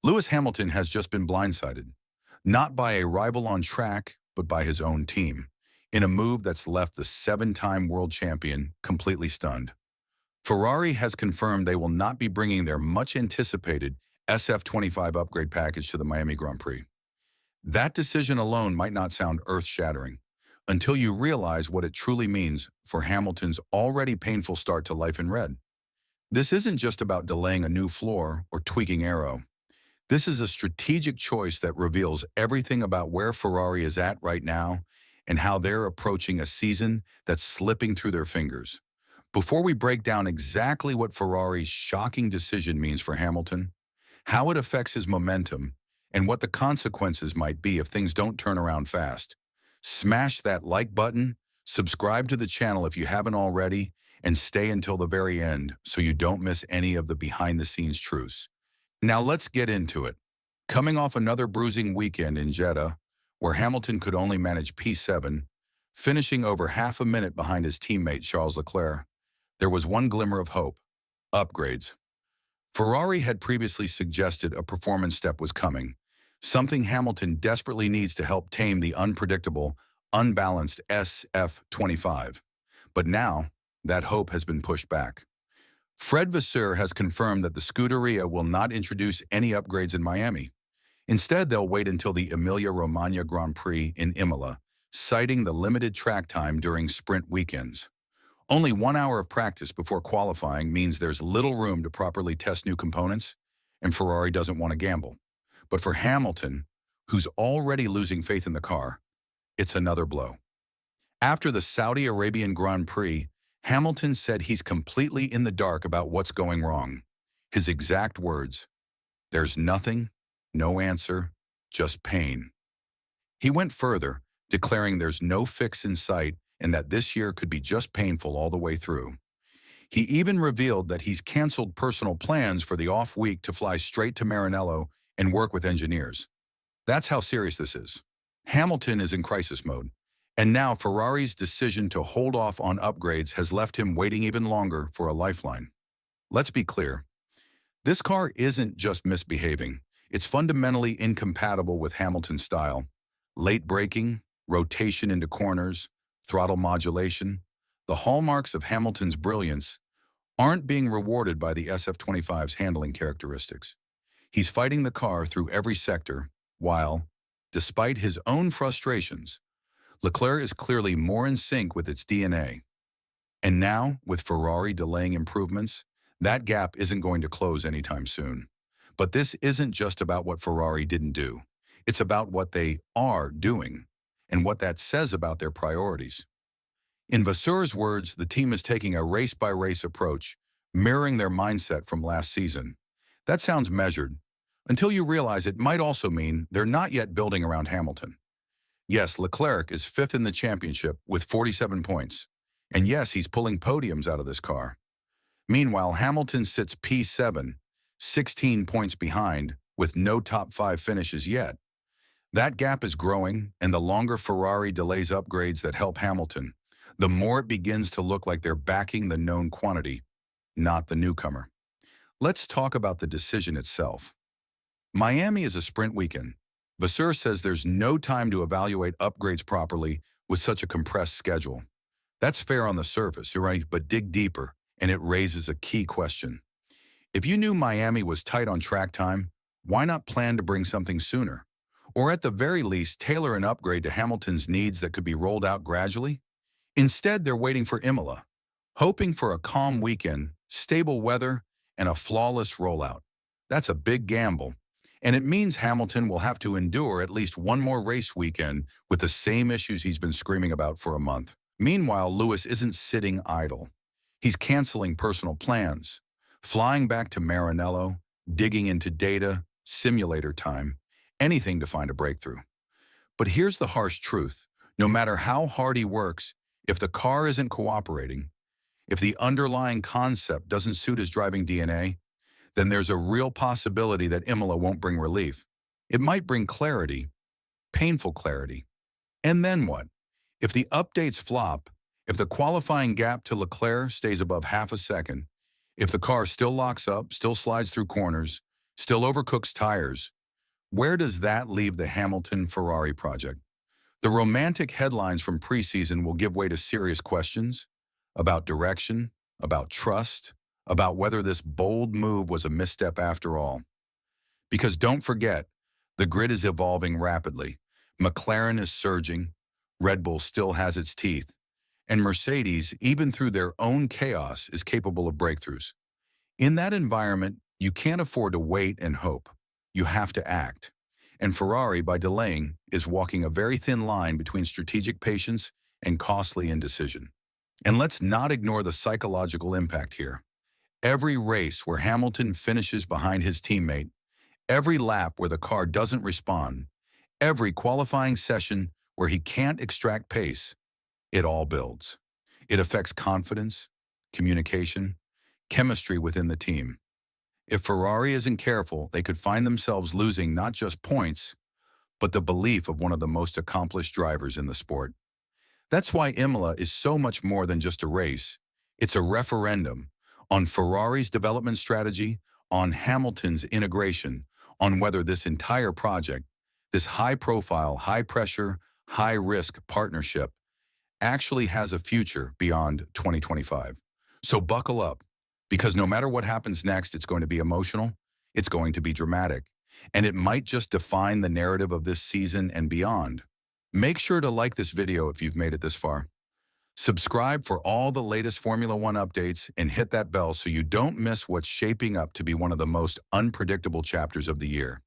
Lewis Hamilton has just been blindsided, not by a rival on track, but by his own team, in a move that's left the seven-time world champion completely stunned. Ferrari has confirmed they will not be bringing their much-anticipated SF-25 upgrade package to the Miami Grand Prix. That decision alone might not sound earth-shattering, until you realize what it truly means for Hamilton's already painful start to life in red. This isn't just about delaying a new floor or tweaking aero. This is a strategic choice that reveals everything about where Ferrari is at right now and how they're approaching a season that's slipping through their fingers. Before we break down exactly what Ferrari's shocking decision means for Hamilton, how it affects his momentum, and what the consequences might be if things don't turn around fast, smash that like button, subscribe to the channel if you haven't already, and stay until the very end so you don't miss any of the behind-the-scenes truths. Now let's get into it. Coming off another bruising weekend in Jeddah, where Hamilton could only manage P7, finishing over half a minute behind his teammate Charles Leclerc, there was one glimmer of hope: upgrades. Ferrari had previously suggested a performance step was coming, something Hamilton desperately needs to help tame the unpredictable, unbalanced SF-25. But now, that hope has been pushed back. Fred Vasseur has confirmed that the Scuderia will not introduce any upgrades in Miami. Instead, they'll wait until the Emilia-Romagna Grand Prix in Imola, citing the limited track time during sprint weekends. Only 1 hour of practice before qualifying means there's little room to properly test new components, and Ferrari doesn't want to gamble. But for Hamilton, who's already losing faith in the car, it's another blow. After the Saudi Arabian Grand Prix, Hamilton said he's completely in the dark about what's going wrong. His exact words: "There's nothing, no answer, just pain." He went further, declaring there's no fix in sight and that this year could be just painful all the way through. He even revealed that he's canceled personal plans for the off week to fly straight to Maranello and work with engineers. That's how serious this is. Hamilton is in crisis mode, and now Ferrari's decision to hold off on upgrades has left him waiting even longer for a lifeline. Let's be clear. This car isn't just misbehaving. It's fundamentally incompatible with Hamilton's style. Late braking, rotation into corners, throttle modulation, the hallmarks of Hamilton's brilliance, aren't being rewarded by the SF-25's handling characteristics. He's fighting the car through every sector, while, despite his own frustrations, Leclerc is clearly more in sync with its DNA. And now, with Ferrari delaying improvements, that gap isn't going to close anytime soon. But this isn't just about what Ferrari didn't do. It's about what they are doing, and what that says about their priorities. In Vasseur's words, the team is taking a race-by-race approach, mirroring their mindset from last season. That sounds measured, until you realize it might also mean they're not yet building around Hamilton. Yes, Leclerc is fifth in the championship with 47 points. And yes, he's pulling podiums out of this car. Meanwhile, Hamilton sits P7, 16 points behind, with no top 5 finishes yet. That gap is growing, and the longer Ferrari delays upgrades that help Hamilton, the more it begins to look like they're backing the known quantity, not the newcomer. Let's talk about the decision itself. Miami is a sprint weekend. Vasseur says there's no time to evaluate upgrades properly with such a compressed schedule. That's fair on the surface, you're right, but dig deeper, and it raises a key question. If you knew Miami was tight on track time, why not plan to bring something sooner? Or at the very least, tailor an upgrade to Hamilton's needs that could be rolled out gradually? Instead, they're waiting for Imola, hoping for a calm weekend, stable weather, and a flawless rollout. That's a big gamble, and it means Hamilton will have to endure at least one more race weekend with the same issues he's been screaming about for a month. Meanwhile, Lewis isn't sitting idle. He's canceling personal plans, flying back to Maranello, digging into data, simulator time, anything to find a breakthrough. But here's the harsh truth. No matter how hard he works, if the car isn't cooperating, if the underlying concept doesn't suit his driving DNA, then there's a real possibility that Imola won't bring relief. It might bring clarity, painful clarity. And then what? If the updates flop, if the qualifying gap to Leclerc stays above half a second, if the car still locks up, still slides through corners, still overcooks tires. Where does that leave the Hamilton-Ferrari project? The romantic headlines from preseason will give way to serious questions about direction, about trust, about whether this bold move was a misstep after all. Because don't forget, the grid is evolving rapidly. McLaren is surging, Red Bull still has its teeth, and Mercedes, even through their own chaos, is capable of breakthroughs. In that environment, you can't afford to wait and hope. You have to act. And Ferrari, by delaying, is walking a very thin line between strategic patience and costly indecision. And let's not ignore the psychological impact here. Every race where Hamilton finishes behind his teammate, every lap where the car doesn't respond, every qualifying session where he can't extract pace, it all builds. It affects confidence, communication, chemistry within the team. If Ferrari isn't careful, they could find themselves losing not just points, but the belief of one of the most accomplished drivers in the sport. That's why Imola is so much more than just a race. It's a referendum on Ferrari's development strategy, on Hamilton's integration, on whether this entire project, this high-profile, high-pressure, high-risk partnership, actually has a future beyond 2025. So buckle up, because no matter what happens next, it's going to be emotional, it's going to be dramatic, and it might just define the narrative of this season and beyond. Make sure to like this video if you've made it this far. Subscribe for all the latest Formula One updates and hit that bell so you don't miss what's shaping up to be one of the most unpredictable chapters of the year.